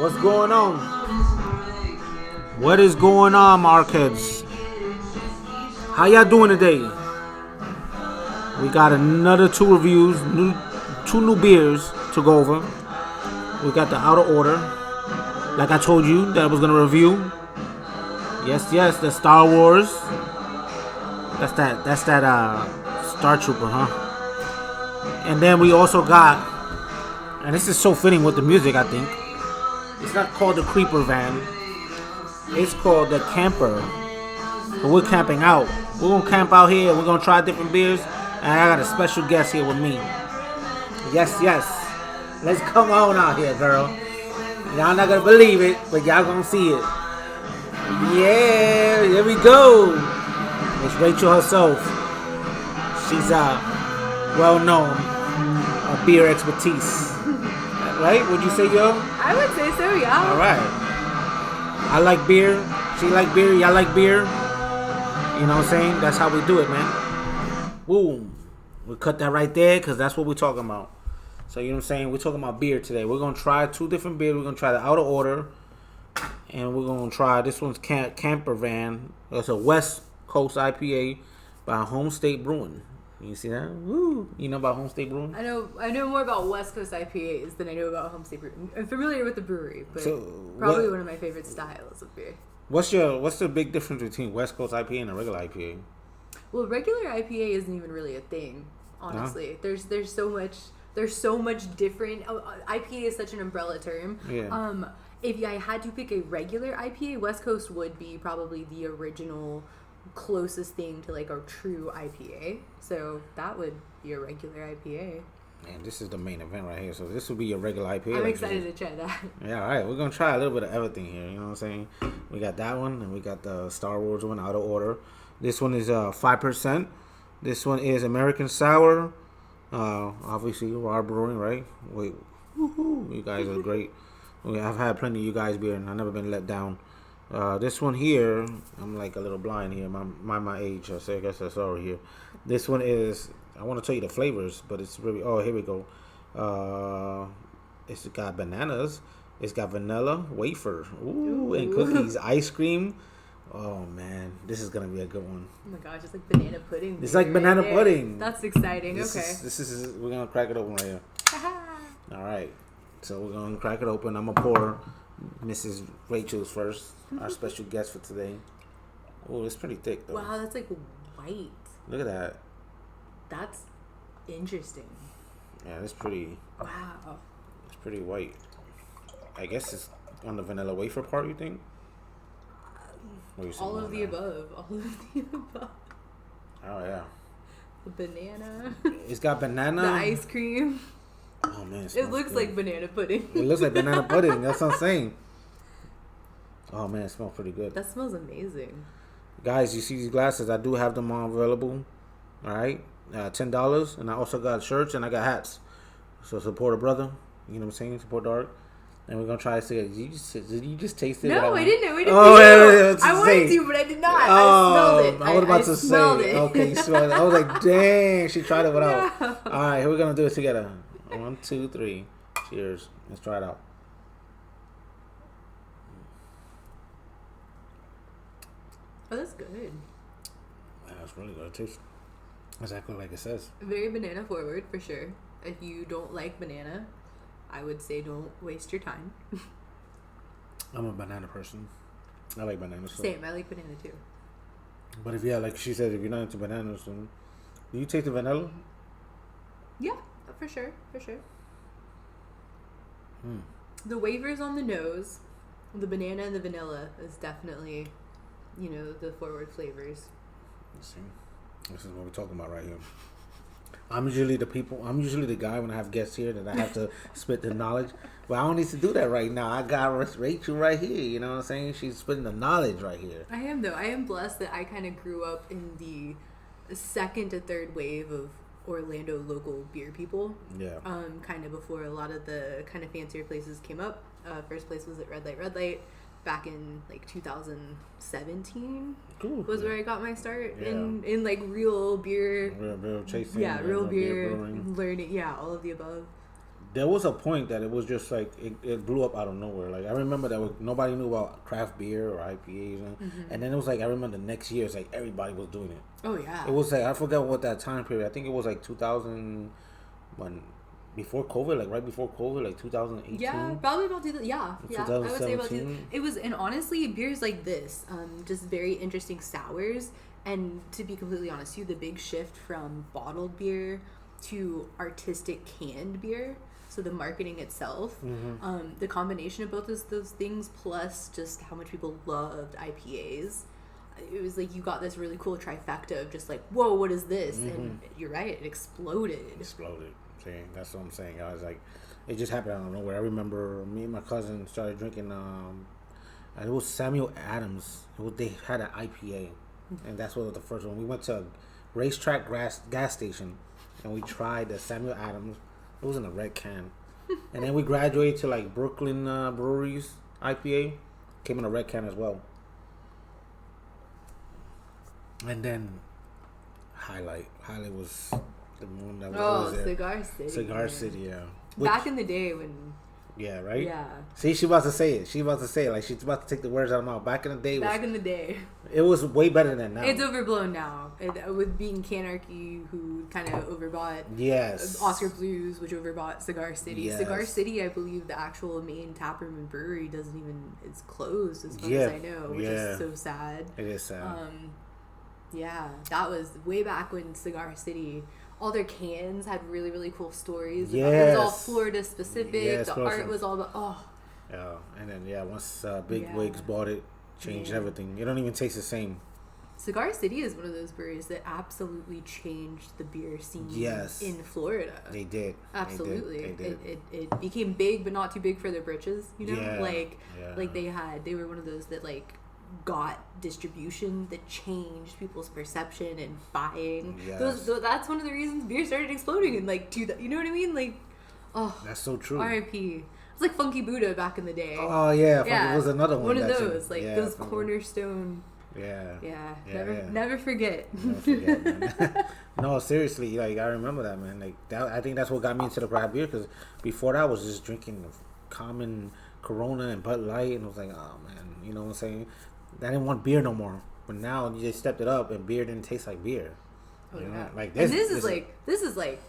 What's going on? What is going on, Markheads? How y'all doing today? We got another two reviews, two new beers to go over. We got the Out of Order, like I told you that I was gonna review. Yes, the Star Wars. That's that Star Trooper, huh? And then we also got, and this is so fitting with the music, I think. It's not called the Creeper Van. It's called the Camper. But we're camping out. We're gonna camp out here. We're gonna try different beers. And I got a special guest here with me. Yes. Let's come on out here, girl. Y'all not gonna believe it, but y'all gonna see it. Yeah, here we go. It's Rachel herself. She's well-known beer expertise. Right? Would you say, yo? I would say so, yeah. All right. I like beer. She like beer. Y'all like beer. You know what I'm saying? That's how we do it, man. Boom. We cut that right there because that's what we're talking about. So, you know what I'm saying? We're talking about beer today. We're going to try two different beers. We're going to try the Out of Order. And we're going to try, this one's Camper Van. It's a West Coast IPA by Home State Brewing. You see that? Woo! You know about Home State Brewing? I know more about West Coast IPAs than I know about Home State Brewing. I'm familiar with the brewery, but probably one of my favorite styles of beer. What's the big difference between West Coast IPA and a regular IPA? Well, regular IPA isn't even really a thing, honestly. Huh? There's so much different. IPA is such an umbrella term. Yeah. If I had to pick a regular IPA, West Coast would be probably the original closest thing to like a true IPA. So that would be a regular IPA. Man, this is the main event right here. So this will be a regular IPA. I'm excited to try that. Yeah, all right. We're going to try a little bit of everything here. You know what I'm saying? We got that one, and we got the Star Wars one, Out of Order. This one is 5%. This one is American Sour. Obviously, RnR Brewing, right? Wait, woohoo! You guys are great. I've had plenty of you guys beer, and I've never been let down. This one here, I'm like a little blind here. My age. I guess that's over here. This one is, I want to tell you the flavors, but it's really, oh, here we go. It's got bananas. It's got vanilla, wafer, and cookies, ice cream. Oh, man. This is going to be a good one. Oh, my gosh. It's like banana pudding. It's like banana pudding. That's exciting. This is we're going to crack it open right here. All right. So we're going to crack it open. I'm going to pour Mrs. Rachel's first, our special guest for today. Oh, it's pretty thick, though. Wow, that's like white. Look at that. That's interesting. Yeah, that's pretty. Wow. It's pretty white. I guess it's on the vanilla wafer part, you think? All of the above. Oh, yeah. The banana. It's got banana. The ice cream. Oh, man. It looks good. Like banana pudding. It looks like banana pudding. That's what I'm saying. Oh, man. It smells pretty good. That smells amazing. Guys, you see these glasses? I do have them available. All right. $10. And I also got shirts and I got hats. So support a brother. You know what I'm saying? Support Dark. And we're going to try to say, did you just taste it? No, I didn't. I wanted to, but I did not. Oh, I smelled it. I was about to say. It. Okay, you smelled it. I was like, dang, she tried it without. Yeah. All right, here we're going to do it together. 1, 2, 3. Cheers. Let's try it out. Oh, that's good. Yeah, that's really good. It tastes exactly like it says. Very banana forward, for sure. If you don't like banana, I would say don't waste your time. I'm a banana person. I like bananas. So. Same, I like banana too. But if like she said, if you're not into bananas, then do you taste the vanilla? Yeah, for sure. The wafers on the nose, the banana and the vanilla is definitely, the forward flavors. Let's see. This is what we're talking about right here. I'm usually the guy when I have guests here that I have to spit the knowledge. But I don't need to do that right now. I got Rachel right here. You know what I'm saying? She's spitting the knowledge right here. I am, though. I am blessed that I kind of grew up in the second to third wave of Orlando local beer people. Yeah. Kind of before a lot of the kind of fancier places came up. First place was at Red Light. Back in like 2017 was where I got my start in like real beer. Real chasing. Yeah, real beer learning. Yeah, all of the above. there was a point that it was just like it blew up out of nowhere. Like I remember that nobody knew about craft beer or IPAs, and then it was like I remember the next year it's like everybody was doing it. Oh yeah. It was like I forgot what that time period. I think it was like 2000 when before COVID, like right before COVID, like 2018. Yeah, probably about yeah. I would say about it was, and honestly, beers like this, just very interesting sours. And to be completely honest, the big shift from bottled beer to artistic canned beer. So the marketing itself, the combination of both those things, plus just how much people loved IPAs. It was like you got this really cool trifecta of just like, whoa, what is this? And you're right, it exploded. See, that's what I'm saying. I was like, it just happened out of nowhere. I remember me and my cousin started drinking. It was Samuel Adams. They had an IPA, and that's what was the first one. We went to a racetrack gas station, and we tried the Samuel Adams. It was in a red can, and then we graduated to like Brooklyn Breweries IPA. Came in a red can as well. And then Highlight was the one that was Cigar City. Cigar City, yeah. Back in the day when... Yeah, right? Yeah. See, she's about to say it. Like, she's about to take the words out of my mouth. Back in the day... It was way better than now. It's overblown now. With being Canarchy, who kind of overbought... Yes. Oscar Blues, which overbought Cigar City. Yes. Cigar City, I believe the actual main taproom and brewery it's closed as far as I know, which is so sad. It is sad. Yeah, that was way back when Cigar City... All their cans had really, really cool stories. Yes. It was all Florida specific. Yes, the art was all about, Yeah, and then, once Big Wigs bought it, changed everything. It don't even taste the same. Cigar City is one of those breweries that absolutely changed the beer scene in Florida. They did. Absolutely. They did. It became big, but not too big for their britches, you know? Yeah. Like they were one of those that, like, got distribution that changed people's perception and buying. Yes. That's one of the reasons beer started exploding in like you know what I mean? Like, that's so true. R.I.P. It's like Funky Buddha back in the day. Oh yeah, it was another one. One of those, those cornerstone. Yeah. Never forget. Never forget, man. No, seriously, like I remember that, man. Like that, I think that's what got me into the craft beer because before that I was just drinking common Corona and Bud Light, and I was like, oh man, you know what I'm saying? I didn't want beer no more, but now you just stepped it up, and beer didn't taste like beer. Like this. And this is like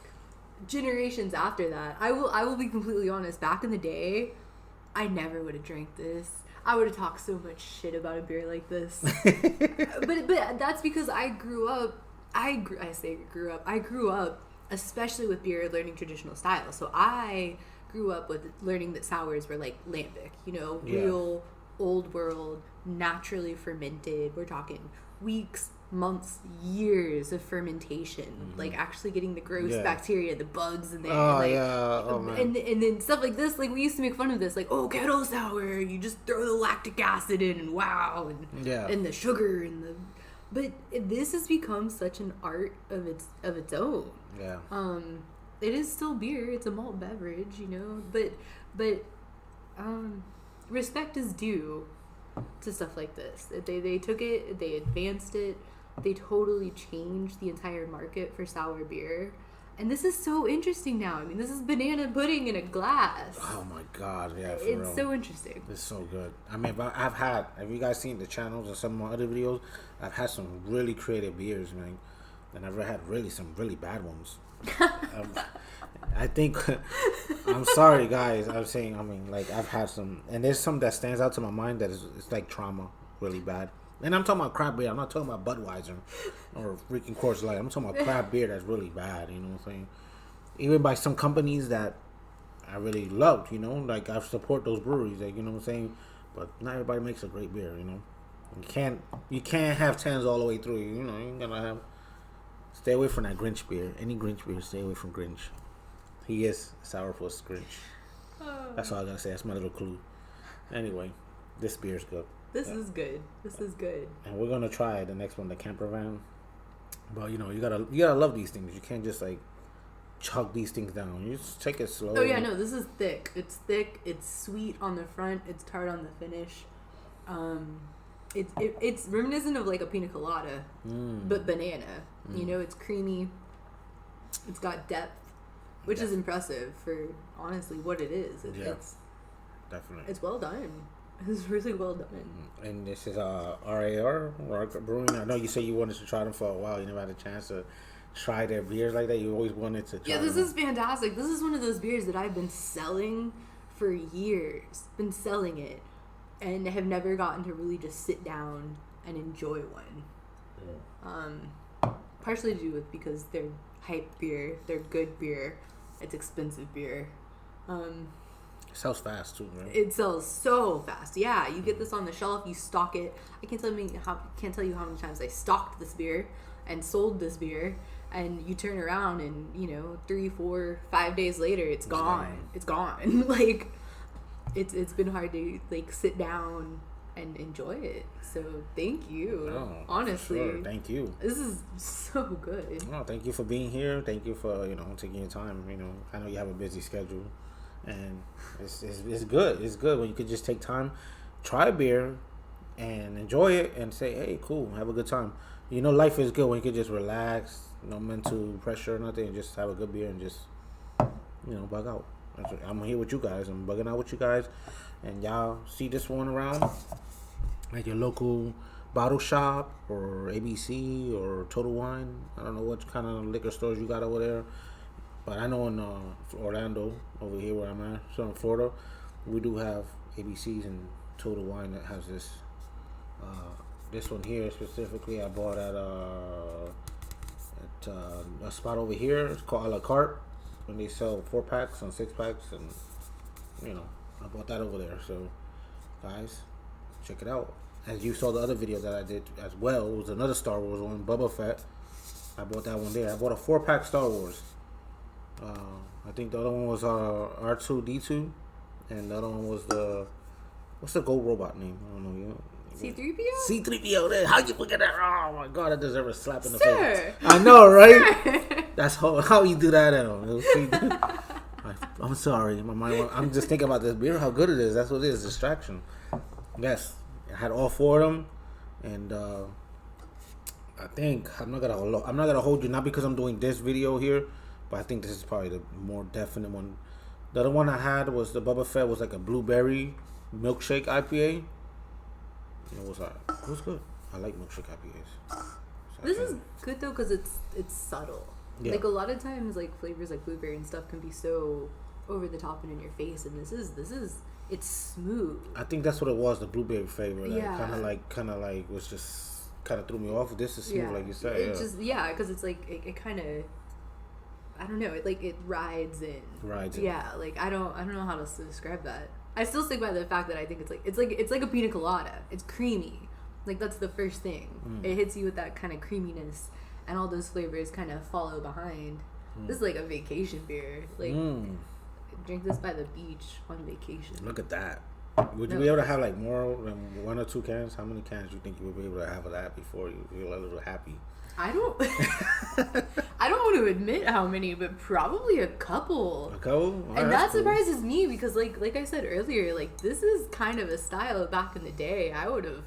generations after that. I will be completely honest. Back in the day, I never would have drank this. I would have talked so much shit about a beer like this. but that's because I grew up. I grew up, especially with beer, learning traditional styles. So I grew up with learning that sours were like lambic, real old world, naturally fermented. We're talking weeks, months, years of fermentation, like actually getting the gross bacteria, the bugs in there. And then stuff like this, like we used to make fun of this, like, oh, kettle sour, you just throw the lactic acid in and wow, and the sugar and the. But this has become such an art of its own. Yeah. It is still beer. It's a malt beverage, but respect is due to stuff like this. They took it, they advanced it, they totally changed the entire market for sour beer. And this is so interesting now. I mean, this is banana pudding in a glass. Oh my god, yeah, for it's real. So interesting. It's so good. I mean, have you guys seen the channels and some of my other videos? I've had some really creative beers, man. And I've had some really bad ones. I think I'm sorry, guys. I'm saying, like I've had some, and there's some that stands out to my mind that it's like trauma, really bad. And I'm talking about craft beer. I'm not talking about Budweiser or freaking Coors Light. I'm talking about craft beer that's really bad. You know what I'm saying? Even by some companies that I really loved. Like I support those breweries. Like, you know what I'm saying? But not everybody makes a great beer. You can't have 10s all the way through. You're gonna have. Stay away from that Grinch beer. Any Grinch beer, stay away from Grinch. He is sourpuss Grinch. That's all I gotta say. That's my little clue. Anyway, this beer's good. This is good. And we're gonna try the next one, the camper van. But you gotta love these things. You can't just like chug these things down. You just take it slow. Oh yeah, no, this is thick. It's thick. It's sweet on the front. It's tart on the finish. It's reminiscent of like a pina colada, but banana. It's creamy. It's got depth. which is impressive for honestly what it is. It's definitely. It's well done. It's really well done. And this is RnR Brewing. I know you said you wanted to try them for a while. You never had a chance to try their beers like that. You always wanted to try. Yeah, this is fantastic. This is one of those beers that I've been selling for years. Been selling it, and have never gotten to really just sit down and enjoy one. Yeah. Partially to do with because they're hype beer. They're good beer. It's expensive beer. It sells fast too, man. It sells so fast. Yeah, you get this on the shelf, you stock it. I can't tell you how many times I stocked this beer and sold this beer, and you turn around and 3, 4, 5 days later, it's gone. It's gone. Like it's been hard to like sit down and enjoy it. So thank you. No, honestly, sure. Thank you. This is so good. No, thank you for being here. Thank you for taking your time. I know you have a busy schedule. And it's good. It's good when you could just take time, try a beer, and enjoy it, and say, "Hey, cool, have a good time." Life is good when you could just relax, no mental pressure or nothing, and just have a good beer and just, bug out. I'm here with you guys. I'm bugging out with you guys, and y'all see this one around at your local bottle shop or ABC or Total Wine. I don't know what kind of liquor stores you got over there. But I know in Orlando, over here where I'm at, so in Florida, we do have ABCs and Total Wine that has this. This one here specifically, I bought at a spot over here. It's called a la carte, and they sell 4-packs and 6-packs, and I bought that over there. So, guys, check it out. As you saw the other video that I did as well, it was another Star Wars one, Boba Fett. I bought that one there. I bought a 4-pack Star Wars. I think the other one was R2D2, and the other one was what's the gold robot name? I don't know. C-3PO? C-3PO. How'd you forget that? Oh my god, that deserves a slap in the Sir. face. I know, right? Sir. That's how you do that. I'm sorry, my mind. I'm just thinking about this beer. How good it is. That's what it is. Distraction. Yes, I had all 4 of them, and I think I'm not gonna hold you, not because I'm doing this video here. But I think this is probably the more definite one. The other one I had was the Boba Fett, was like a blueberry milkshake IPA. It was good. I like milkshake IPAs. So this is good though because it's subtle. Yeah. Like a lot of times, like flavors like blueberry and stuff can be so over the top and in your face, and this is it's smooth. I think that's what it was. The blueberry flavor, yeah. kind of like was just kind of threw me off. This is smooth, like you said. It just because it's like it kind of. I don't know. It rides in. Yeah, like I don't know how to describe that. I still stick by the fact that I think it's like a pina colada. It's creamy. Like that's the first thing. It hits you with that kind of creaminess, and all those flavors kind of follow behind. This is like a vacation beer. Like drink this by the beach on vacation. Look at that. Would you be able to have like more than 1 or 2 cans? How many cans do you think you would be able to have of that before you feel a little happy? I don't want to admit how many, but probably a couple. A couple? And that surprises me because like I said earlier, like this is kind of a style back in the day I would have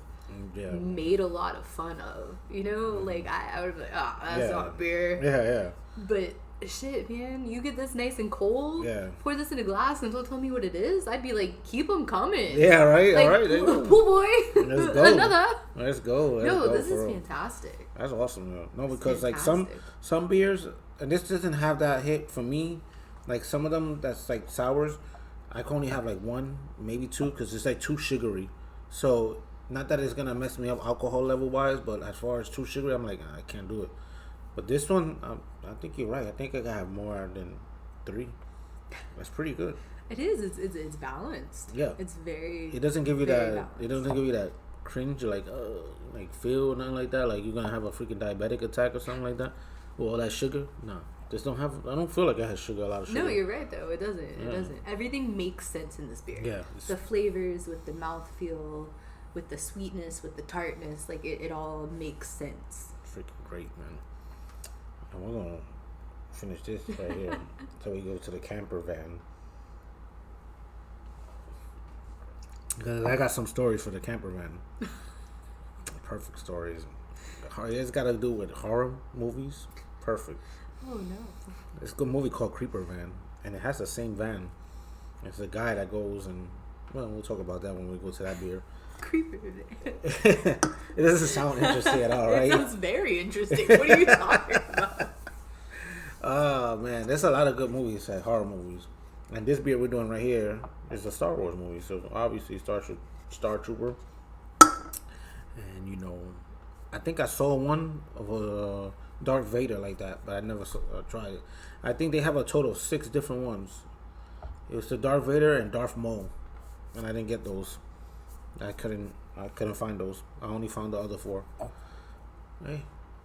made a lot of fun of. Like I would be like, that's not beer. Yeah. But shit, man, you get this nice and cold. Yeah. Pour this in a glass and don't tell me what it is. I'd be like, keep them coming. Yeah, right. Like, all right. Pool boy. Let's go. Another. Let's go. This is fantastic. That's awesome, though. No, because like some beers, and this doesn't have that hit for me. Like some of them, that's like sours. I can only have like 1, maybe 2, because it's like too sugary. So not that it's gonna mess me up alcohol level wise, but as far as too sugary, I'm like I can't do it. But this one, I think you're right. I think I gotta have more than 3. That's pretty good. It is. It's balanced. Yeah. It's very. It doesn't give you that. balanced. It doesn't give you that cringe like feel or nothing like that. Like you're gonna have a freaking diabetic attack or something like that. With all that sugar. No. Just don't have. I don't feel like it has sugar. A lot of sugar. No, you're right though. It doesn't. Yeah. It doesn't. Everything makes sense in this beer. Yeah. The flavors with the mouthfeel, with the sweetness, with the tartness, like it all makes sense. Freaking great, man. And we're gonna finish this right here until we go to the camper van. Because I got some stories for the camper van. Perfect stories. It's got to do with horror movies. Perfect. Oh no. It's a good movie called Creeper Van, and it has the same van. It's a guy that goes and, well, we'll talk about that when we go to that beer. Creeper. It doesn't sound interesting at all, right? It sounds very interesting. What are you talking about? Oh man, there's a lot of good movies, like horror movies, and this beer we're doing right here is a Star Wars movie. So obviously Star Trooper, and you know, I think I saw one of a Darth Vader like that, but I never tried it. I think they have a total of 6 different ones. It was the Darth Vader and Darth Maul, and I didn't get those. I couldn't find those. I only found the other 4. Hey,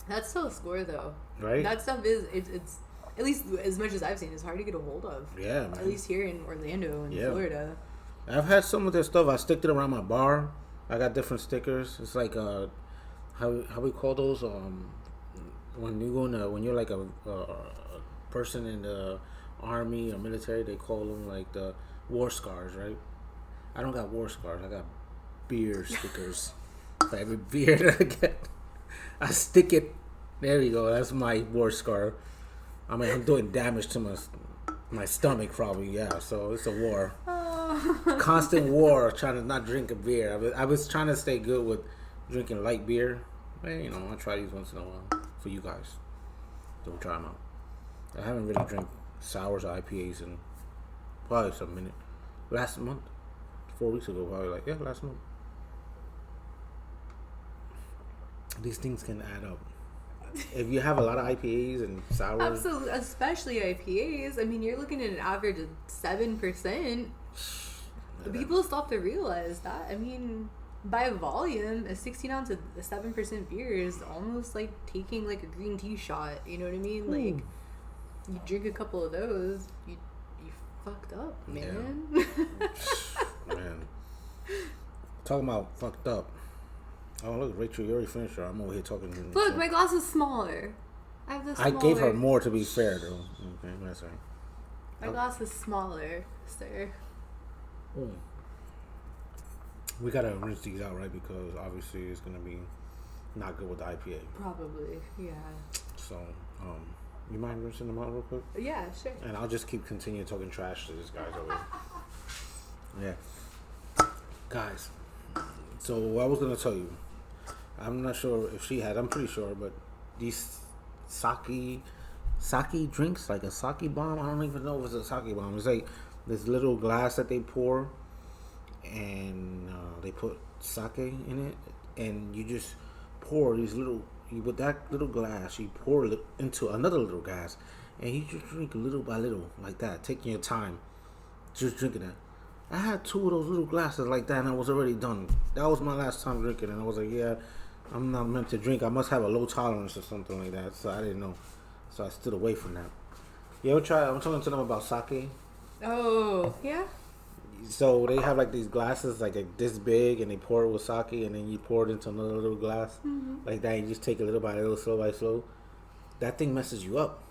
That's still a score though. right? That stuff is it's at least as much as I've seen, it's hard to get a hold of. Yeah, man. At least here in Orlando and Florida. I've had some of their stuff. I sticked it around my bar. I got different stickers. It's like how we call those when you go in when you're like a person in the army or military, they call them like the war scars, right? I don't got war scars. I got beer stickers. For every beer that I get, I stick it. There you go. That's my war scar. I mean, I'm doing damage to my stomach probably. Yeah, so it's a war. Constant war trying to not drink a beer. I was trying to stay good with drinking light beer. Man, you know, I try these once in a while for you guys. So we'll try them out. I haven't really drank sours or IPAs in probably some minute. Last month, 4 weeks ago, probably last month. These things can add up. If you have a lot of IPAs and sours, Absolutely, especially IPAs. I mean, you're looking at an average of 7%. People stop to realize that. I mean, by volume, a 16 ounce of a 7% beer is almost like taking like a green tea shot. You know what I mean? Like, you drink a couple of those, you fucked up, man. Yeah. Man, talking about fucked up. Oh look, Rachel, you already finished her. I'm over here talking. Look, my glass is smaller. I have the smaller. I gave her more to be fair, though. Okay, that's right. My glass is smaller, sir. We gotta rinse these out, right? Because obviously it's gonna be not good with the IPA. Probably, yeah. So, you mind rinsing them out real quick? Yeah, sure. And I'll just continue talking trash to this guy's over here. Yeah. Guys, so I was gonna tell you, I'm not sure if she had, I'm pretty sure, but these sake drinks, like a sake bomb, I don't even know if it's a sake bomb. It's like this little glass that they pour, and they put sake in it, and you just pour these with that little glass, you pour it into another little glass, and you just drink little by little, like that, taking your time, just drinking it. I had 2 of those little glasses like that, and I was already done. That was my last time drinking, and I was like, yeah, I'm not meant to drink. I must have a low tolerance or something like that, so I didn't know. So I stood away from that. You ever try? I'm talking to them about sake. Oh, yeah? So they have like these glasses like this big, and they pour it with sake, and then you pour it into another little glass like that. You just take it little by little, slow by slow. That thing messes you up.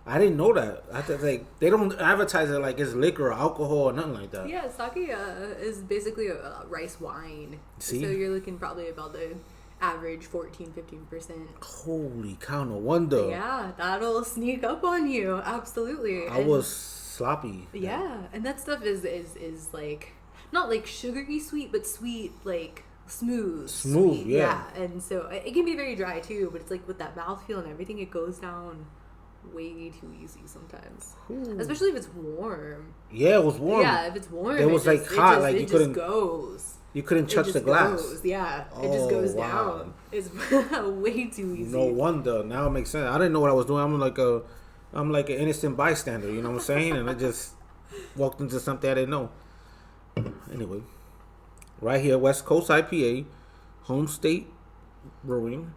I didn't know that. I thought like they don't advertise it like it's liquor or alcohol or nothing like that. Yeah, sake is basically a rice wine. See? So you're looking probably about the average 14-15%. Holy cow! No wonder. Yeah, that'll sneak up on you. Absolutely. I was sloppy. Yeah, and that stuff is like not like sugary sweet, but sweet like smooth. Smooth, sweet. yeah. And so it can be very dry too, but it's like with that mouthfeel and everything, it goes down way too easy sometimes. Ooh. Especially if it's warm. Yeah, it was warm. Yeah, if it's warm, it was like hot, like you couldn't goes. You couldn't touch the glass. Goes. Yeah, it just goes down. It's way too easy. No wonder. Now it makes sense. I didn't know what I was doing. I'm like an innocent bystander. You know what I'm saying? And I just walked into something I didn't know. Anyway, right here, West Coast IPA, Home State Brewing.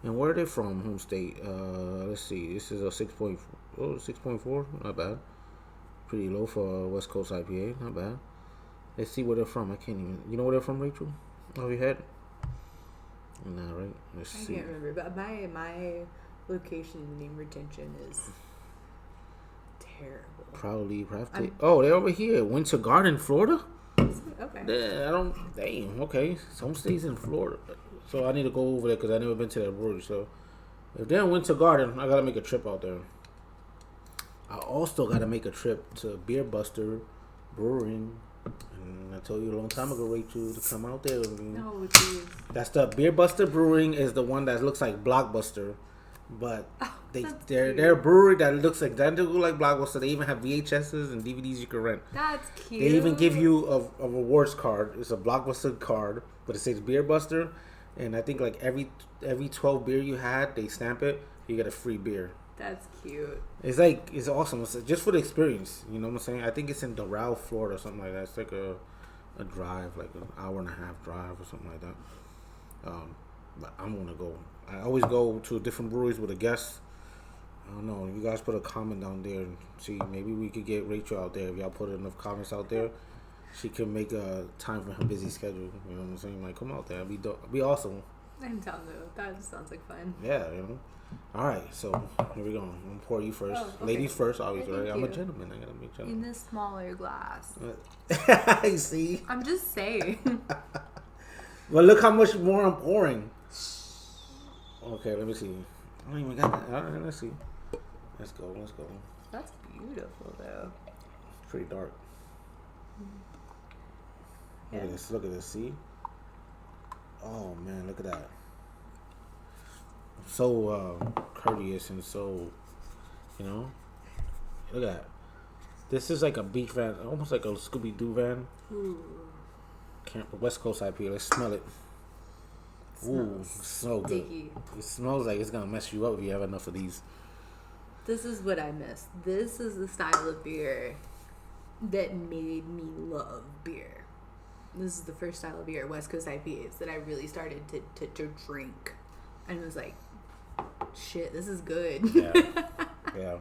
And where are they from, Home State? Let's see. This is a 6.4. Not bad. Pretty low for a West Coast IPA. Not bad. Let's see where they're from. I can't even. You know where they're from, Rachel? Oh, you had? Nah, right? Let's see. I can't remember, but my location name retention is terrible. Probably have to. Oh, they're over here. Winter Garden, Florida? Okay. Yeah, I don't. Damn, okay. Home State's in Florida. So I need to go over there because I've never been to that brewery. So If they're in Winter Garden, I gotta make a trip out there. I also gotta make a trip to Beer Buster Brewing. And I told you a long time ago, Rachel, to come out there with me. No, please. That's the Beer Buster Brewing is the one that looks like Blockbuster, but they're a brewery that looks identical like Blockbuster. They even have VHSs and DVDs you can rent. That's cute. They even give you a rewards card. It's a Blockbuster card, but it says Beer Buster, and I think like every 12 beer you had, they stamp it. You get a free beer. That's cute. It's awesome. It's just for the experience. You know what I'm saying? I think it's in Doral, Florida, or something like that. It's like a drive, like an hour and a half drive or something like that. But I'm gonna go. I always go to different breweries with a guest. I don't know. You guys put a comment down there and see. Maybe we could get Rachel out there. If y'all put enough comments out there, she can make a time for her busy schedule. You know what I'm saying? Like, come out there. It'd be awesome. I'm down though. That just sounds like fun. Yeah, you know. All right, so here we go. I'm gonna pour you first. Oh, okay. Ladies first, obviously. Thank Right? I'm you. a gentleman. I gotta be a In gentleman. this smaller glass. You see? I'm just saying. Well, look how much more I'm pouring. Okay, let me see. I don't even got that. All right, let's see. Let's go. That's beautiful though. It's pretty dark. Yeah. Look at this. See? Oh man, look at that. So courteous and so, you know. Look at that. This is like a beach van, almost like a Scooby Doo van. Ooh. West Coast IPA. Let's smell it. Ooh, it's so good. Sticky. It smells like it's gonna mess you up if you have enough of these. This is what I miss. This is the style of beer that made me love beer. This is the first style of beer, West Coast IPAs, that I really started to drink. And was like, shit, this is good. Yeah. Yeah.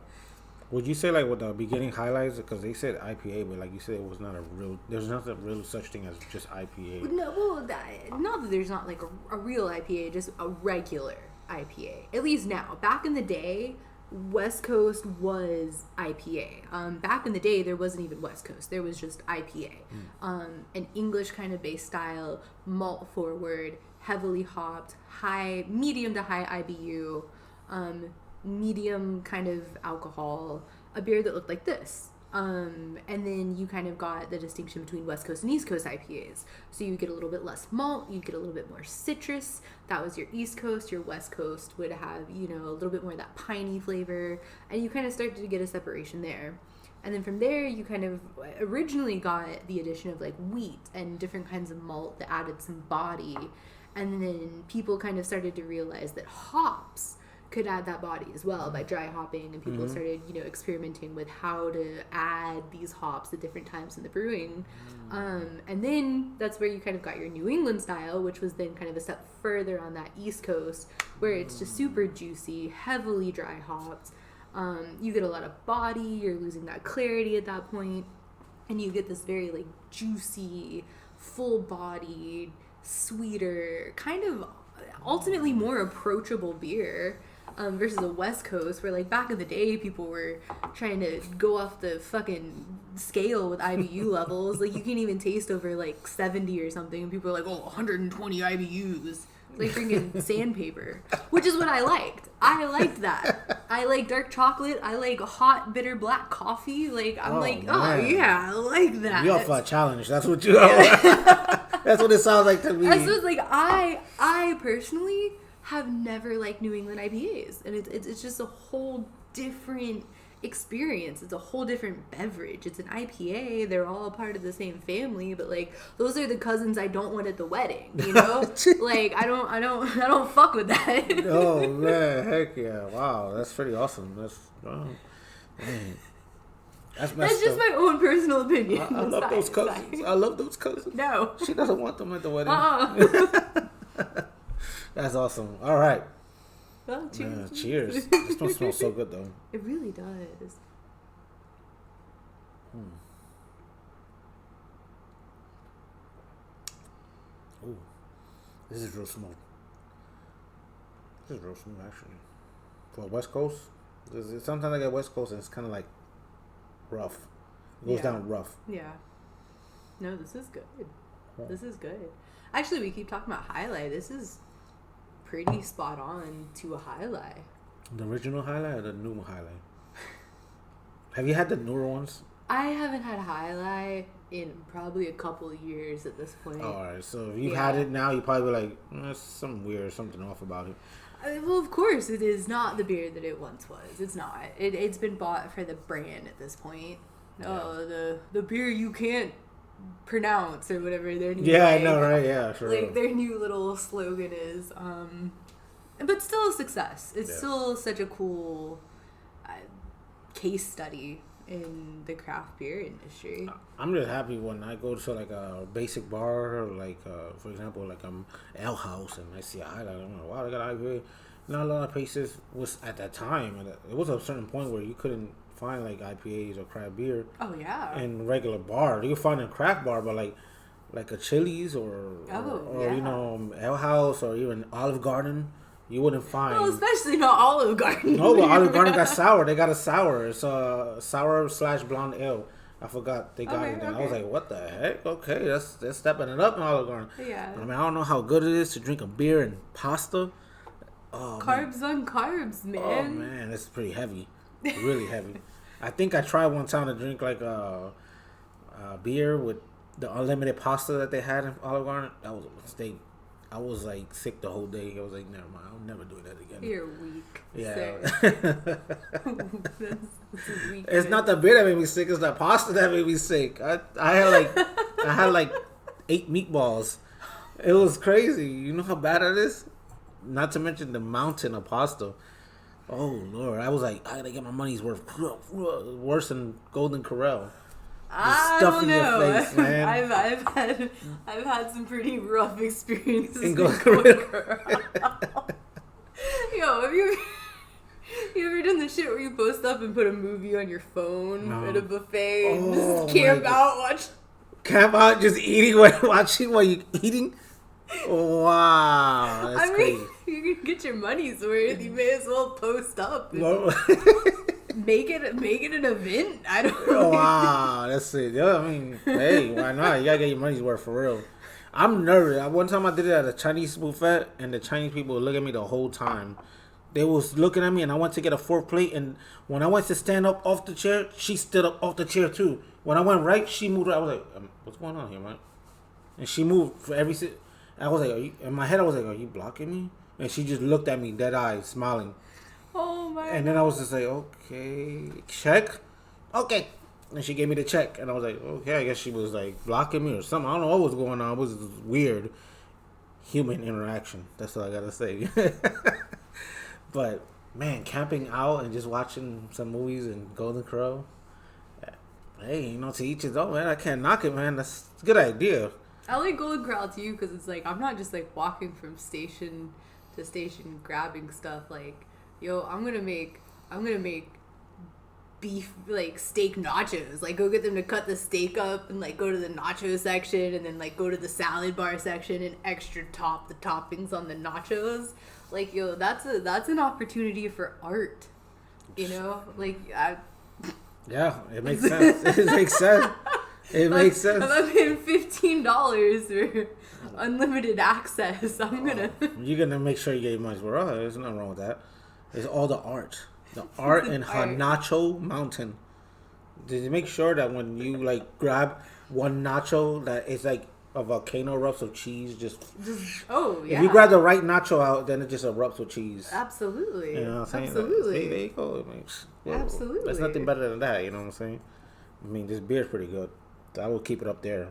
Would you say like with the beginning highlights, because they said IPA, but like you said, it was not a real. There's not a real such thing as just IPA. No, well, not that there's not like a real IPA, just a regular IPA. At least now. Back in the day, West Coast was IPA. Back in the day, there wasn't even West Coast. There was just IPA. An English kind of based style, malt forward, heavily hopped, medium to high IBU, medium kind of alcohol, a beer that looked like this. And then you kind of got the distinction between West Coast and East Coast IPAs. So you get a little bit less malt, you get a little bit more citrus. That was your East Coast. Your West Coast would have, you know, a little bit more of that piney flavor. And you kind of started to get a separation there. And then from there, you kind of originally got the addition of like wheat and different kinds of malt that added some body. And then people kind of started to realize that hops could add that body as well by dry hopping, and people started, you know, experimenting with how to add these hops at different times in the brewing. And then that's where you kind of got your New England style, which was then kind of a step further on that East Coast, where it's just super juicy, heavily dry hopped. You get a lot of body, you're losing that clarity at that point, and you get this very like juicy, full-bodied, sweeter, kind of ultimately more approachable beer. Versus the West Coast, where like back in the day people were trying to go off the fucking scale with IBU levels. Like you can't even taste over like 70 or something, and people are like, oh, 120 IBUs, like drinking sandpaper, which is what I liked. I liked that. I like dark chocolate. I like hot bitter black coffee. Like I'm oh yeah, I like that. You up for a challenge? That's what you are. That's what it sounds like to me. That's what, like I personally have never liked New England IPAs, and it's just a whole different experience. It's a whole different beverage. It's an IPA. They're all a part of the same family, but like those are the cousins I don't want at the wedding, you know? Like I don't fuck with that. Oh man, heck yeah. Wow, that's pretty awesome. Man. That's just my own personal opinion. I love those cousins. I love those cousins. No. She doesn't want them at the wedding. That's awesome. All right. Well, cheers. Cheers. This one smells so good, though. It really does. Ooh. This is real smooth. Actually. For West Coast, sometimes I get West Coast and it's kind of like rough. It goes down rough. Yeah. No, this is good. This is good. Actually, we keep talking about highlight. This is pretty spot on to a highlight. The original highlight or the new highlight? Have you had the newer ones? I haven't had highlight in probably a couple of years at this point. All right, so if you've had it now, you probably be like, there's something weird, something off about it. Well, of course, it is not the beer that it once was. It's not. It's been bought for the brand at this point. Yeah. Oh, the beer you can't pronounce or whatever their new I know, right? Yeah, sure. Like their new little slogan is. But still a success. It's still such a cool case study in the craft beer industry. I'm just happy when I go to like a basic bar, like for example, like Ale House, and I see a highlight. I'm like, wow, they got IPA. Not a lot of places was at that time. It was a certain point where you couldn't find like IPAs or craft beer. Oh yeah. In regular bar, you could find a craft bar, but like a Chili's or you know Ale House or even Olive Garden. You wouldn't find. Well, especially not Olive Garden. No, but Olive Garden got sour. They got a sour. It's a sour/blonde ale. I forgot they got it. Then. I was like, what the heck? Okay, that's stepping it up in Olive Garden. Yeah. I mean, I don't know how good it is to drink a beer and pasta. Oh, carbs on carbs, man. Oh man, it's pretty heavy. Really heavy. I think I tried one time to drink like a beer with the unlimited pasta that they had in Olive Garden. That was a mistake. I was like sick the whole day. I was like, never mind. I'll never do that again. You're weak. Yeah. that's weak. It's not the beer that made me sick. It's the pasta that made me sick. I had like 8 meatballs. It was crazy. You know how bad it is? Not to mention the mountain of pasta. Oh Lord. I was like, I gotta get my money's worth. Worse than Golden Corral. I don't know. Your face, man. I've had some pretty rough experiences with Golden Corral. Yo, have you ever done the shit where you post up and put a movie on your phone at a buffet and just camp out, just eating watching while you eating? Wow, that's crazy. You can get your money's worth. You may as well post up. Make it an event. I don't know. Wow, that's it. Yeah, I mean, hey, why not? You gotta get your money's worth for real. I'm nervous. One time I did it at a Chinese buffet, and the Chinese people would look at me the whole time. They was looking at me, and I went to get a 4th plate, and when I went to stand up off the chair, she stood up off the chair too. When I went right, she moved. I was like, what's going on here, right? And she moved for every sit. I was like, in my head, I was like, are you blocking me? And she just looked at me, dead eyes, smiling. Oh my God. And then I was just like, okay, check. Okay. And she gave me the check. And I was like, okay, I guess she was like blocking me or something. I don't know what was going on. It was weird human interaction. That's all I got to say. But, man, camping out and just watching some movies and Golden Corral. Hey, to each his own, man. I can't knock it, man. That's a good idea. I like Golden Corral too because it's like I'm not just like walking from station to station grabbing stuff. Like, yo, I'm gonna make beef like steak nachos. Like, go get them to cut the steak up and like go to the nacho section and then like go to the salad bar section and extra top the toppings on the nachos. Like, yo, that's an opportunity for art. Like yeah, it makes sense. It makes sense. It makes sense. If I'm paying $15 for unlimited access, You're gonna make sure you get your money's worth. There's nothing wrong with that. It's all the art. The art in Nacho Mountain. Did you make sure that when you like grab one nacho that it's like a volcano erupts with cheese? Just oh yeah. If you grab the right nacho out, then it just erupts with cheese. Absolutely. You know what I'm saying? Absolutely. There you go. Absolutely. There's nothing better than that. You know what I'm saying? I mean, this beer's pretty good. I will keep it up there.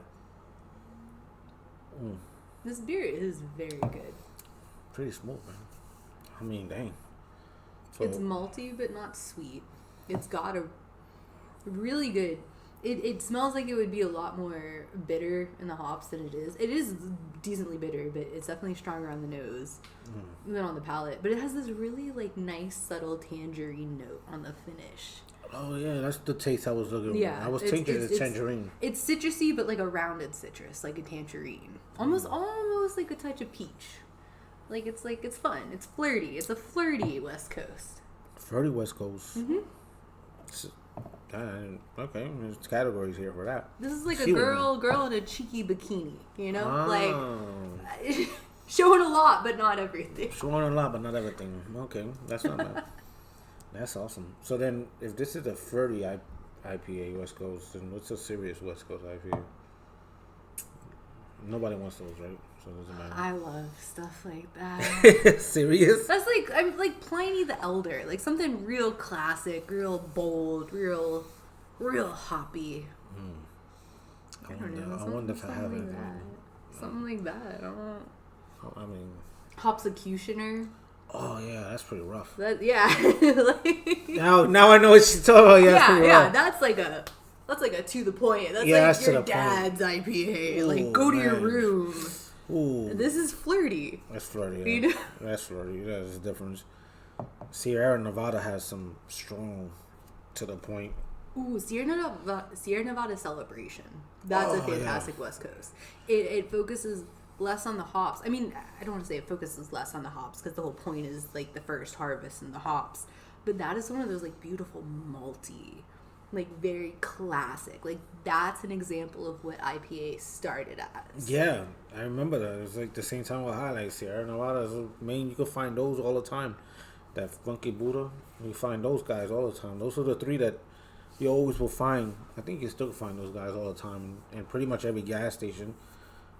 This beer is very good. Pretty smooth, man. I mean, dang. So, it's malty but not sweet. It's got a really good. It smells like it would be a lot more bitter in the hops than it is. It is decently bitter, but it's definitely stronger on the nose than on the palate. But it has this really like nice subtle tangerine note on the finish. Oh yeah, that's the taste I was looking for. Yeah, I was thinking it's tangerine. It's citrusy, but like a rounded citrus, like a tangerine. Almost like a touch of peach. Like it's fun. It's flirty. It's a flirty West Coast. Flirty West Coast. Okay, there's categories here for that. This is like a girl in a cheeky bikini. Like Showing a lot, but not everything. Showing a lot, but not everything. Okay, that's not bad. That's awesome. So then, if this is a fruity IPA West Coast, then what's a serious West Coast IPA? Nobody wants those, right? So it doesn't matter. I love stuff like that. Serious? That's like, I'm like Pliny the Elder. Like something real classic, real bold, real hoppy. I wonder if I have it. Something like that. I don't know. I mean... Hopsecutioner. Oh, yeah, that's pretty rough. Yeah. Like, now I know what you're talking about. Yeah, that's pretty rough. That's like a to the point. That's that's like your dad's IPA. Ooh, like, go to man. your room. Ooh. This is flirty. That's flirty. Yeah. You know? That's flirty. That's the difference. Sierra Nevada has some strong to the point. Ooh, Sierra Nevada Celebration. That's a fantastic West Coast. It focuses less on the hops. I mean, I don't want to say it focuses less on the hops because the whole point is like the first harvest and the hops. But that is one of those like beautiful malty, like very classic. Like that's an example of what IPA started as. Yeah, I remember that. It was like the same time with Highlight. Sierra Nevada is main. You can find those all the time. That Funky Buddha, you find those guys all the time. Those are the three that you always will find. I think you still find those guys all the time in pretty much every gas station.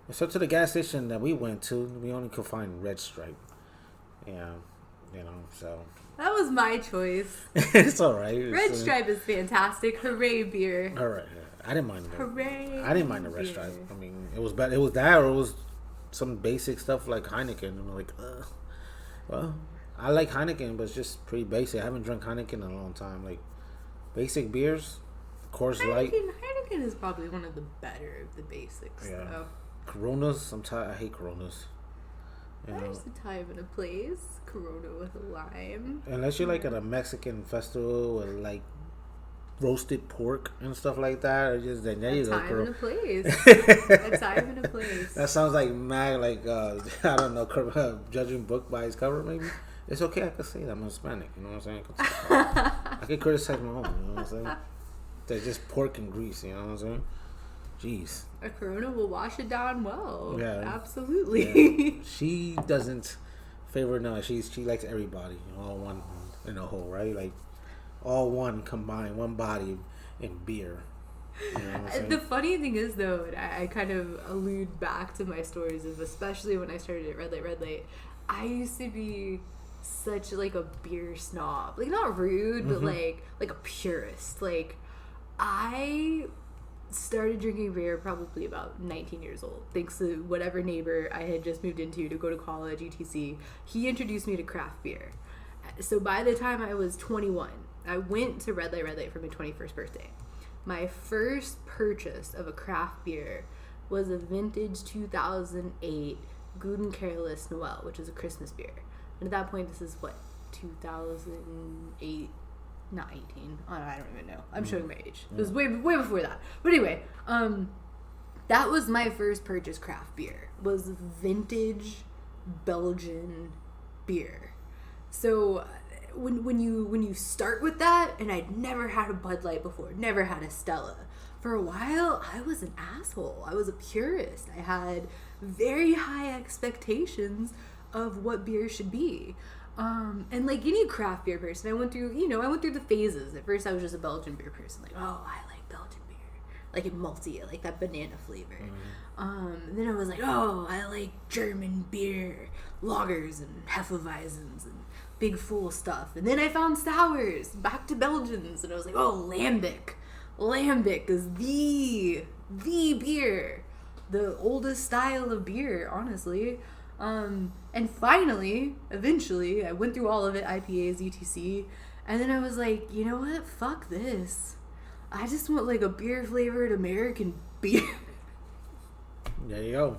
Except to the gas station that we went to, we only could find Red Stripe. Yeah, so. That was my choice. It's all right. Red Stripe is fantastic. Hooray beer. All right. I didn't mind it. Hooray. I didn't mind the Red Stripe. I mean, it was bad. It was that, or it was some basic stuff like Heineken. And I'm like, well, I like Heineken, but it's just pretty basic. I haven't drank Heineken in a long time. Like, basic beers, Coors Light. Heineken is probably one of the better of the basics, though. Coronas, I hate Coronas. There's a time and a place. Corona with a lime. Unless you're like at a Mexican festival with like roasted pork and stuff like that, or just then there you go. A time and a place. A time and a place. That sounds like mad, like I don't know, judging book by its cover. Maybe it's okay. I can say that I'm Hispanic. You know what I'm saying? I can criticize my own. You know what I'm saying? They're just pork and grease. You know what I'm saying? Jeez. A Corona will wash it down well. Yeah. Absolutely. Yeah. She doesn't favor no. She likes everybody, all one in a whole, right? Like all one combined, one body in beer. You know what I'm saying? The funny thing is though, and I kind of allude back to my stories of especially when I started at Red Light, I used to be such like a beer snob. Like not rude, but like a purist. Like I started drinking beer probably about 19 years old, thanks to whatever neighbor I had just moved into to go to college, etc. He introduced me to craft beer. So by the time I was 21, I went to Red Light for my 21st birthday. My first purchase of a craft beer was a vintage 2008 Good & Careless Noel, which is a Christmas beer. And at that point, this is what, 2008? Not 18. I don't even know. I'm showing my age. It was way before that. But anyway, that was my first purchase craft beer. Was vintage Belgian beer. So when you start with that, and I'd never had a Bud Light before, never had a Stella. For a while, I was an asshole. I was a purist. I had very high expectations of what beer should be. And like any craft beer person, I went through the phases. At first I was just a Belgian beer person. Like, oh, I like Belgian beer. Like in malty, I like that banana flavor. Then I was like, oh, I like German beer, lagers and Hefeweizens and big full stuff. And then I found sours, back to Belgians. And I was like, oh, Lambic. Lambic is the beer. The oldest style of beer, honestly. And finally, eventually, I went through all of it, IPAs, etc. And then I was like, you know what? Fuck this. I just want like a beer-flavored American beer. There you go.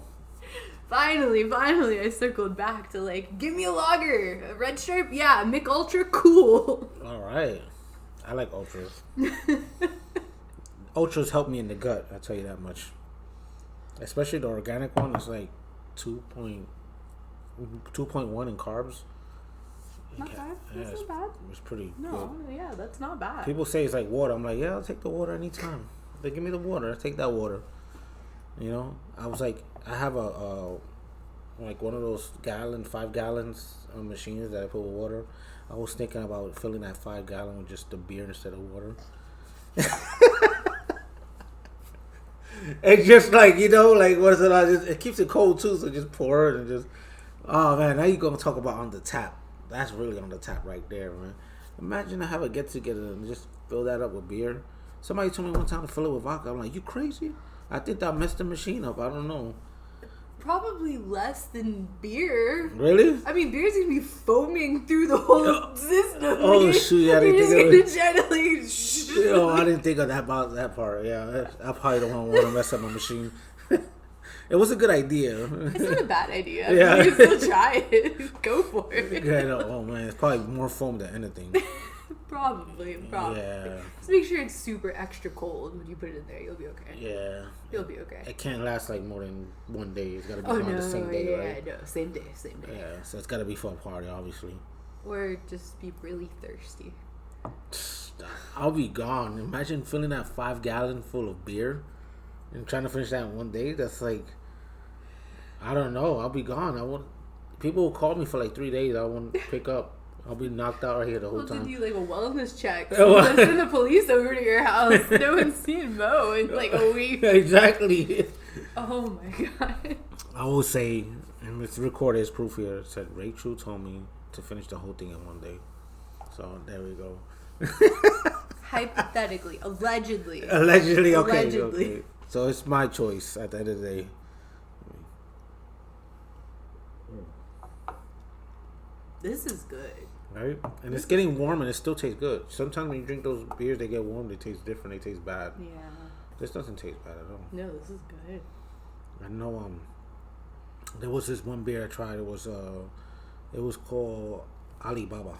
Finally, I circled back to like, give me a lager. A Red Stripe? Yeah. Mick Ultra? Cool. All right. I like Ultras. Ultras help me in the gut, I'll tell you that much. Especially the organic one. It's like 2.1 in carbs. Not bad. That's not bad. It's pretty good. No, yeah, that's not bad. People say it's like water. I'm like, yeah, I'll take the water anytime. They give me the water. I'll take that water. You know? I was like, I have a like one of those 5 gallons machines that I put with water. I was thinking about filling that 5 gallon with just the beer instead of water. It's just like, like what is it? It keeps it cold too, so just pour it and just. Oh man, now you're gonna talk about on the tap. That's really on the tap right there, man. Imagine I have a get together and just fill that up with beer. Somebody told me one time to fill it with vodka. I'm like, you crazy? I think that messed the machine up. I don't know. Probably less than beer. Really? I mean, beer's gonna be foaming through the whole system. Oh shoot! I didn't think of it. I didn't think of that about that part. Yeah, I probably don't want to mess up my machine. It was a good idea. It's not a bad idea. Yeah. You can still try it. Go for it. Yeah, no, oh man, it's probably more foam than anything. Probably. Yeah. Just make sure it's super extra cold when you put it in there. You'll be okay. Yeah. You'll be okay. It can't last like more than one day. It's got to be Oh, on no, the same day, right? Yeah, no, same day. Yeah, so it's got to be for a party, obviously. Or just be really thirsty. I'll be gone. Imagine filling that 5 gallon full of beer and trying to finish that in one day. That's like, I don't know. I'll be gone. People will call me for like 3 days. I won't pick up. I'll be knocked out right here the whole time. Did you like a wellness check? So send the police over to your house. No one's seen Mo in like a week. Exactly. Oh my god. I will say, and it's recorded as proof here. It said Rachel told me to finish the whole thing in one day. So there we go. Hypothetically, allegedly. Okay. So it's my choice at the end of the day. This is good. Right? And it's getting warm and it still tastes good. Sometimes when you drink those beers, they get warm, they taste different, they taste bad. Yeah. This doesn't taste bad at all. No, this is good. I know there was this one beer I tried. It was called Alibaba.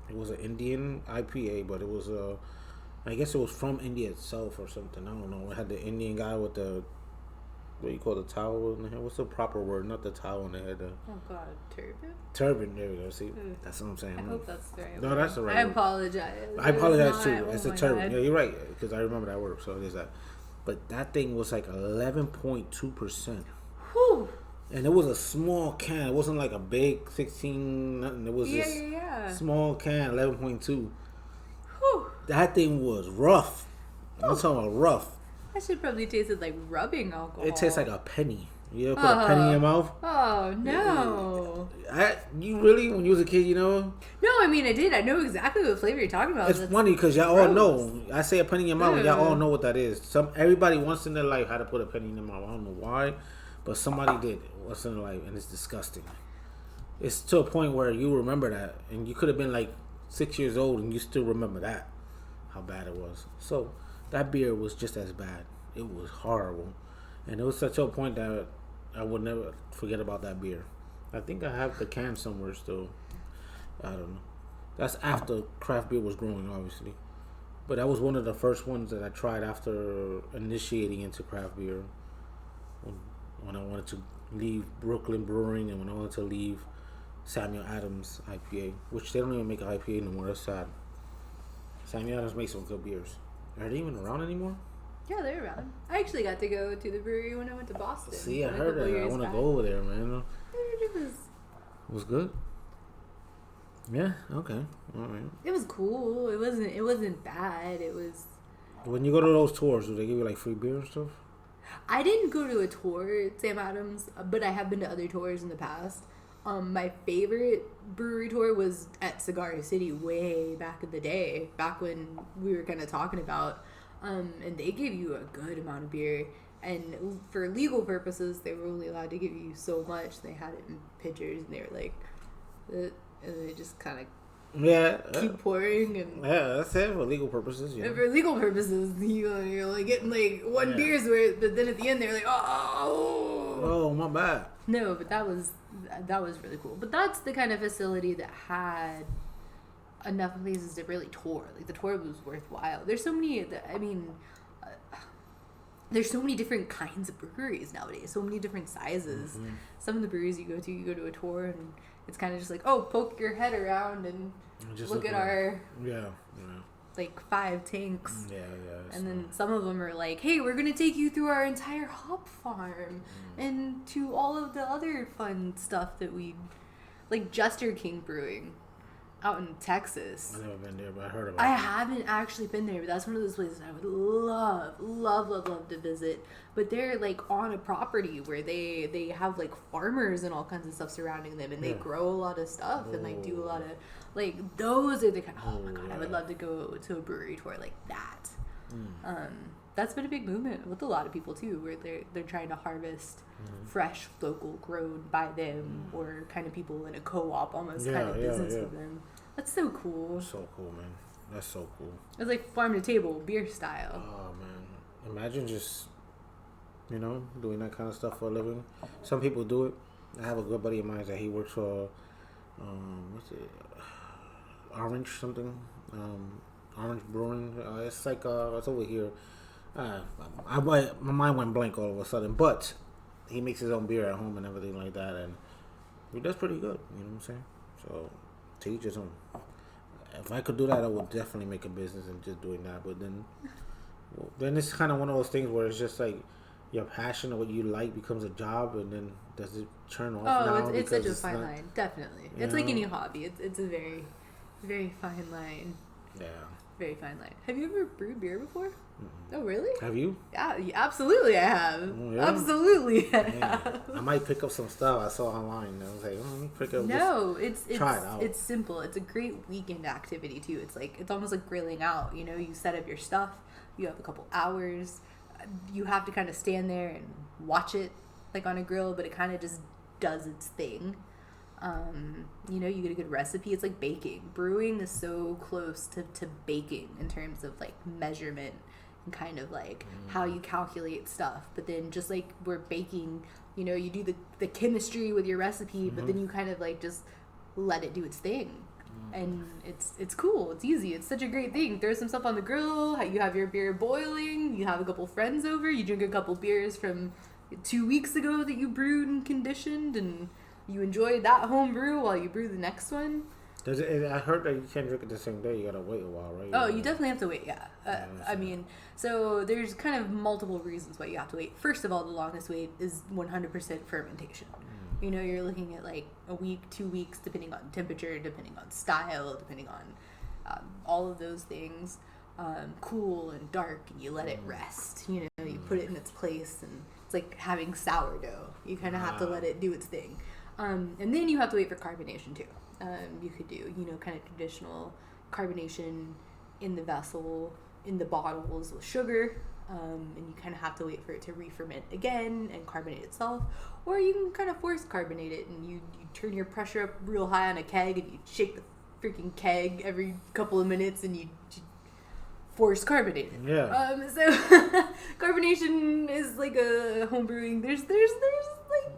It was an Indian IPA, but it was I guess it was from India itself or something. I don't know. It had the Indian guy with the, what do you call the towel in the head? What's the proper word? Not the towel in the head. Oh god, turban? Turban, there we go. See? That's what I'm saying. I hope that's the right No, word. that's the right I word. apologize. I apologize It's too. not. It's Oh a my turban. God. Yeah, you're right. Because I remember that word. So it is that. But that thing was like 11.2%. Whew. And it was a small can. It wasn't like a big 16 nothing. It was this small can, 11.2. Whew. That thing was rough. I'm talking about rough. That should probably tasted like rubbing alcohol. It tastes like a penny. You ever put a penny in your mouth? Oh no! You really, when you was a kid, No, I mean I did. I know exactly what flavor you're talking about. It's funny because y'all all know. I say a penny in your mouth, and y'all all know what that is. Everybody once in their life had to put a penny in their mouth. I don't know why, but somebody did once in their life, and it's disgusting. It's to a point where you remember that, and you could have been like 6 years old, and you still remember that, how bad it was. So that beer was just as bad. It was horrible, and it was such a point that I would never forget about that beer. I think I have the can somewhere still. I don't know. That's after craft beer was growing, obviously. But that was one of the first ones that I tried after initiating into craft beer. When I wanted to leave Brooklyn Brewing and when I wanted to leave Samuel Adams IPA, which they don't even make an IPA anymore. That's sad. Samuel Adams makes some good beers. Are they even around anymore? Yeah, they're around. I actually got to go to the brewery when I went to Boston. See, I heard that. I want to go over there, man. It was good. Yeah. Okay. All right. It was cool. It wasn't bad. It was. When you go to those tours, do they give you like free beer and stuff? I didn't go to a tour at Sam Adams, but I have been to other tours in the past. My favorite brewery tour was at Cigar City way back in the day, back when we were kind of talking about. And they gave you a good amount of beer. And for legal purposes, they were only allowed to give you so much. They had it in pitchers, and they were like, and they just kind of keep pouring. And that's it for legal purposes. Yeah. And for legal purposes, you're like getting like one beer's worth, but then at the end they're like, oh, my bad. No, but that was really cool. But that's the kind of facility that had enough places to really tour. Like the tour was worthwhile. There's so many. There's so many different kinds of breweries nowadays. So many different sizes. Mm-hmm. Some of the breweries you go to a tour and it's kind of just like, oh, poke your head around and just look at our. Yeah. like 5 tanks. Yeah. And then some of them are like, hey, we're going to take you through our entire hop farm and to all of the other fun stuff that we... Like Jester King Brewing out in Texas. I've never been there, but I heard about it. I haven't actually been there, but that's one of those places I would love to visit. But they're like on a property where they have like farmers and all kinds of stuff surrounding them, and they grow a lot of stuff and like do a lot of like those are the kind. Oh my god, I would love to go to a brewery tour like that. That's been a big movement with a lot of people too, where they're trying to harvest fresh, local, grown by them, or kind of people in a co-op almost kind of business with them. That's so cool. So cool, man. That's so cool. It's like farm to table, beer style. Oh man, imagine just doing that kind of stuff for a living. Some people do it. I have a good buddy of mine that he works for, what's it, Orange something, RnR Brewing. It's like it's over here. My mind went blank all of a sudden, but he makes his own beer at home and everything like that, and he does pretty good. You know what I'm saying? So, to each his own. If I could do that, I would definitely make a business and just doing that. But then it's kind of one of those things where it's just like your passion or what you like becomes a job, and then does it turn off? Oh, it's such a fine line. Definitely, it's like any hobby. It's a very, very fine line. Yeah. Very fine line. Have you ever brewed beer before? Mm-hmm. Oh, really? Have you? Yeah, absolutely I have. Oh, yeah? Absolutely I have. I might pick up some stuff I saw online. I was like, let me pick up try it out. It's simple. It's a great weekend activity, too. It's almost like grilling out. You know, you set up your stuff. You have a couple hours. You have to kind of stand there and watch it, like on a grill, but it kind of just does its thing. You get a good recipe. It's like baking. Brewing is so close to baking in terms of like measurement and kind of like how you calculate stuff. But then just like we're baking, you do the chemistry with your recipe, but then you kind of like just let it do its thing. And it's cool. It's easy. It's such a great thing. Throw some stuff on the grill. You have your beer boiling. You have a couple friends over. You drink a couple beers from 2 weeks ago that you brewed and conditioned, and you enjoy that home brew while you brew the next one. I heard that you can't drink it the same day. You gotta wait a while, right? Oh, you definitely have to wait. Yeah. So there's kind of multiple reasons why you have to wait. First of all, the longest wait is 100% fermentation. You're looking at like a week, 2 weeks, depending on temperature, depending on style, depending on all of those things. Cool and dark, and you let it rest. You put it in its place, and it's like having sourdough. You kind of have to let it do its thing. And then you have to wait for carbonation too. You could do, kind of traditional carbonation in the vessel, in the bottles with sugar. And you kind of have to wait for it to re-ferment again and carbonate itself. Or you can kind of force carbonate it, and you turn your pressure up real high on a keg, and you shake the freaking keg every couple of minutes, and you force carbonate it. Yeah. So carbonation is like a home brewing. There's like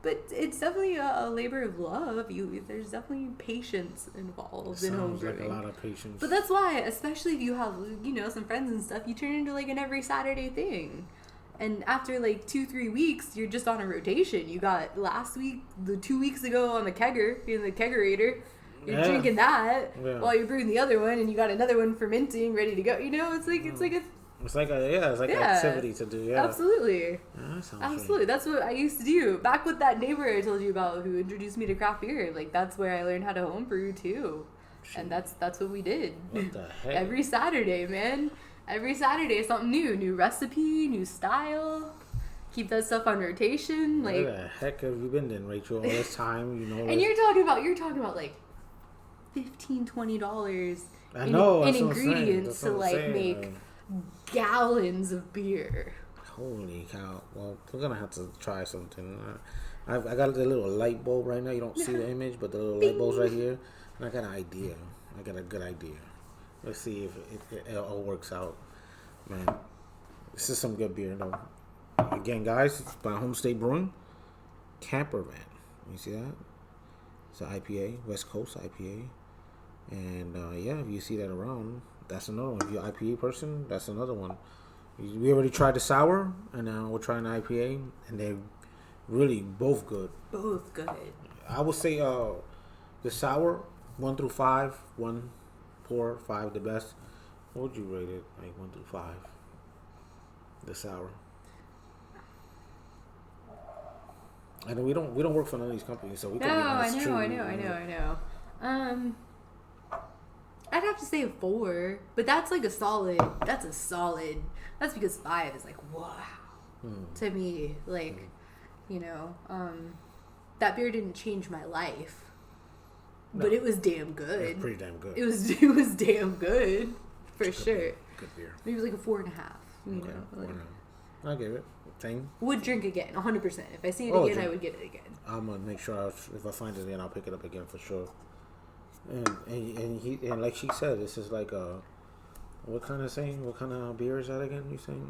but it's definitely a labor of love. There's definitely patience involved in home brewing. Like a lot of patience. But that's why, especially if you have some friends and stuff, you turn into like an every Saturday thing. And after like 2-3 weeks, you're just on a rotation. You got last week, 2 weeks ago on the kegger in the kegerator. You're drinking that while you're brewing the other one, and you got another one fermenting, ready to go. It's like an activity to do. Yeah, absolutely. Absolutely. That's what I used to do. Back with that neighbor I told you about who introduced me to craft beer. Like that's where I learned how to homebrew too. And that's what we did. What the heck? Every Saturday, man. Every Saturday, something new recipe, new style. Keep that stuff on rotation. Like, where the heck have you been then, Rachel? All this time, And you're talking about like $15-$20 in ingredients to like make gallons of beer. Holy cow. Well, we're gonna have to try something. I got the little light bulb right now. You don't see the image, but the little light bulb's right here. And I got an idea. I got a good idea. Let's see if it all works out. Man, this is some good beer though. Again, guys, it's by Homestay Brewing. Camper Van. You see that? It's an IPA, West Coast IPA. And if you see that around, that's another one. If you're an IPA person, that's another one. We already tried the sour, and now we're trying the IPA, and they're really both good. Both good. I would say the sour 1 through 5, 1 poor, 5 the best. What would you rate it? Like 1 through 5. The sour. I know we don't work for none of these companies, so we can be honest. I know. I'd have to say a 4, but that's like a solid. That's a solid. That's because 5 is like wow to me. Like, you know, that beer didn't change my life, but it was damn good. It was pretty damn good. It was damn good for sure. Good beer. Maybe it was like a 4.5. You Okay, know, like, I give it. Same. Would drink again, 100%. If I see it again, I would get it again. I'm gonna make sure if I find it again, I'll pick it up again for sure. And like she said, this is like what kind of beer is that again? You saying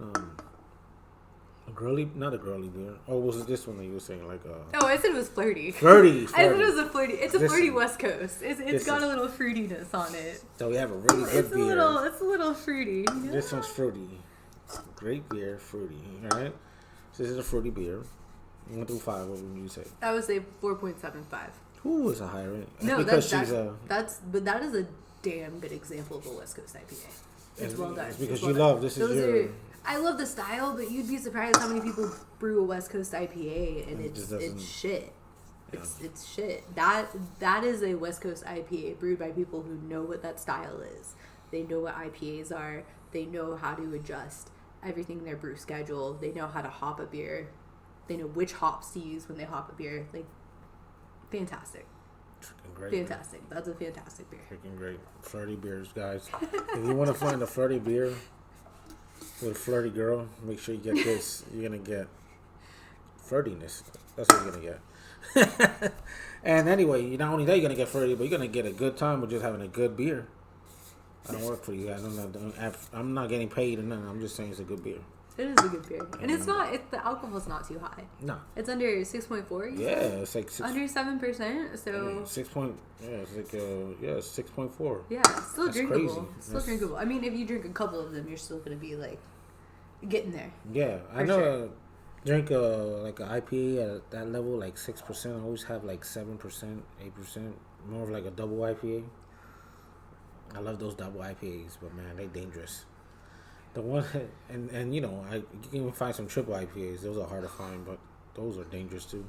a girly, not a girly beer. Oh, was it this one that you were saying like Oh, I said it was flirty. Flirty. I said it was a flirty. It's a flirty West Coast. It's got a little fruitiness on it. So we have a really good beer. It's a little fruity. Yeah. This one's fruity. Great beer, fruity. All right. So this is a fruity beer. 1 through 5. What would you say? I would say 4.75. Who is a higher rating? No, that is a damn good example of a West Coast IPA. It's well done. It's because you love this. I love the style, but you'd be surprised how many people brew a West Coast IPA and it's shit. Yeah. It's shit. That is a West Coast IPA brewed by people who know what that style is. They know what IPAs are. They know how to adjust everything in their brew schedule. They know how to hop a beer. They know which hops to use when they hop a beer. Like, fantastic. Freaking great. Fantastic. Beer. That's a fantastic beer. Freaking great. Flirty beers, guys. If you want to find a flirty beer with a flirty girl, make sure you get this. You're going to get flirtiness. That's what you're going to get. And anyway, not only that, you're going to get flirty, but you're going to get a good time with just having a good beer. I don't work for you guys. I'm not getting paid or nothing. I'm just saying it's a good beer. It is a good beer. And it's not, the alcohol's not too high. No. It's under 6.4. Yeah, it's like under 7%. So 6.4. Yeah, it's still That's drinkable. crazy. Still drinkable. I mean, if you drink a couple of them, you're still gonna be like getting there. Yeah, I know. Sure. Drink like an IPA at that level, like 6%. I always have like 7%, 8%, more of like a double IPA. I love those double IPAs, but man, they dangerous. The one and you know, you can even find some triple IPAs. Those are hard to find, but those are dangerous too.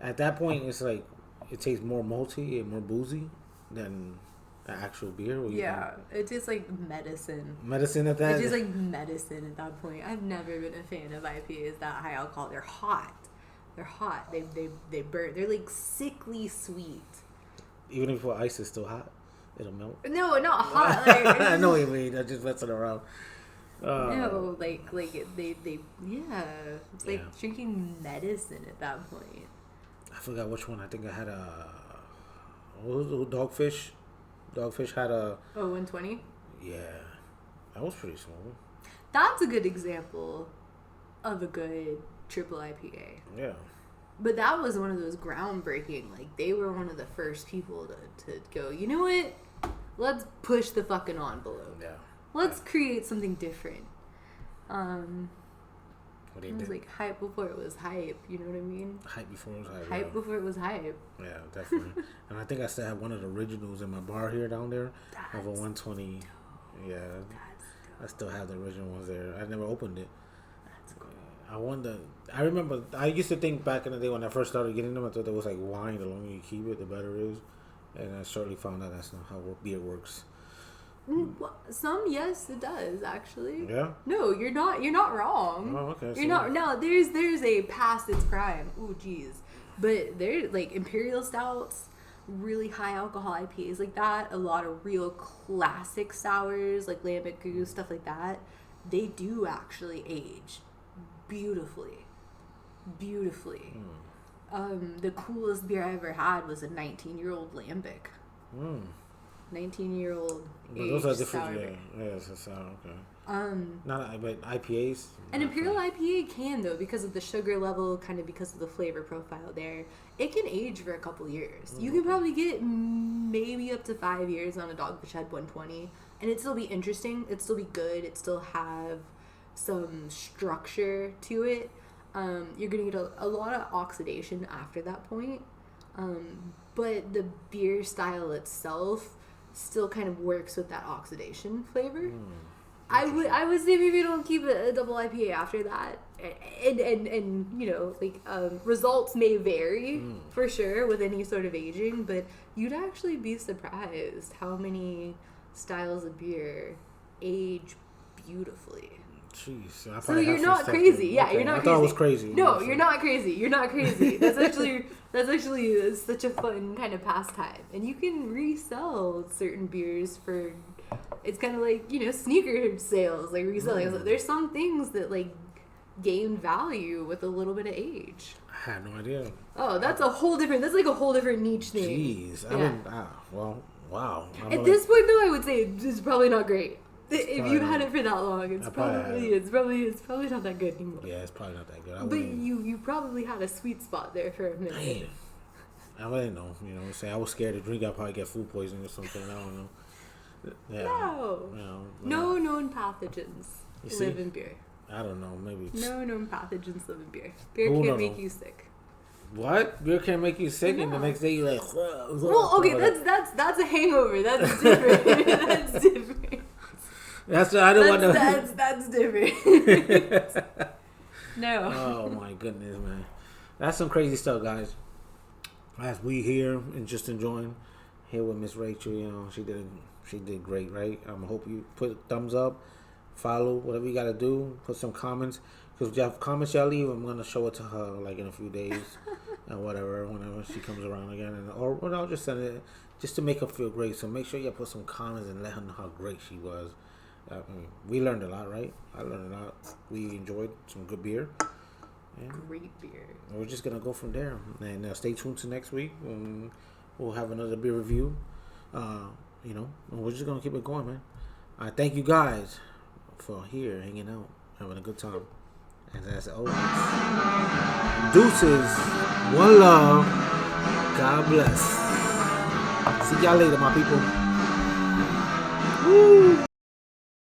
At that point, it's like it tastes more malty and more boozy than an actual beer. Yeah, it tastes like medicine. Medicine at that. It tastes like medicine at that point. I've never been a fan of IPAs that high alcohol. They're hot. They burn. They're like sickly sweet. Even if the ice is still hot. It'll melt. No, not hot. Like, I know what you mean. I'm just messing around. No, like they yeah. It's like drinking medicine at that point. I forgot which one. I think I had what was it, Dogfish. Dogfish had a 120. Yeah, that was pretty small. That's a good example of a good triple IPA. Yeah. But that was one of those groundbreaking, like, they were one of the first people to go, you know what? Let's push the fucking envelope. Yeah. Let's create something different. It was like hype before it was hype, you know what I mean? Hype before it was hype. Hype before it was hype. Yeah, definitely. And I think I still have one of the originals in my bar here down there. That's of a 120. Dope. Yeah. I still have the original ones there. I never opened it. I remember, I used to think back in the day when I first started getting them, I thought it was like wine. The longer you keep it, the better it is. And I shortly found out that's not how beer works. Some, yes, it does, actually. Yeah? No, you're not wrong. Oh, okay. You're not, no, there's a past its prime. Ooh, geez. But there's, like, imperial stouts, really high alcohol IPAs like that, a lot of real classic sours, like Lambic Goose, stuff like that. They do actually age beautifully. The coolest beer I ever had was a 19-year-old Lambic. 19-year-old those are different. Yeah, it's a sour. Okay. But IPAs. An imperial IPA can, though, because of the sugar level, kind of because of the flavor profile there. It can age for a couple years. You can probably get maybe up to 5 years on a Dogfish Head 120, and it'd still be interesting. It'd still be good. It'd still have some structure to it. You're gonna get a lot of oxidation after that point, but the beer style itself still kind of works with that oxidation flavor. I would say maybe don't keep a double IPA after that, and you know, like results may vary for sure with any sort of aging, but you'd actually be surprised how many styles of beer age beautifully. Jeez, so you're not crazy. Yeah, okay. you're not I crazy. thought I was crazy. No, you're not crazy. You're not crazy. That's actually such a fun kind of pastime, and you can resell certain beers for. It's kind of like, you know, sneaker sales, like reselling. There's some things that like gain value with a little bit of age. I had no idea. Oh, that's like a whole different niche thing. Jeez, well, wow. At this point, though, I would say it's probably not great. If you've had it for that long, it's probably not that good anymore. Yeah, it's probably not that good. But you probably had a sweet spot there for a minute. Damn. I didn't know. You know what I'm saying? I was scared to drink. I'd probably get food poisoning or something. I don't know. Yeah, no. You know, no known pathogens live in beer. I don't know. Maybe. No known pathogens live in beer. Beer can't make you sick. What? Beer can make you sick, and the next day you're like. Well, okay, that's a hangover. That's different. That's different. That's different. No. Oh my goodness, man. That's some crazy stuff, guys. As we here and just enjoying here with Miss Rachel, you know, she did great, right? I hope you put a thumbs up, follow, whatever you gotta do, put some comments. Because if you have comments y'all leave, I'm gonna show it to her like in a few days and whatever, whenever she comes around again, or I'll just send it just to make her feel great. So make sure you put some comments and let her know how great she was. We learned a lot, right? I learned a lot. We enjoyed some good beer. And great beer. We're just gonna go from there, and stay tuned to next week. We'll have another beer review. You know, and we're just gonna keep it going, man. I thank you guys for here hanging out, having a good time. And as always, deuces, one love, God bless. See y'all later, my people. Woo!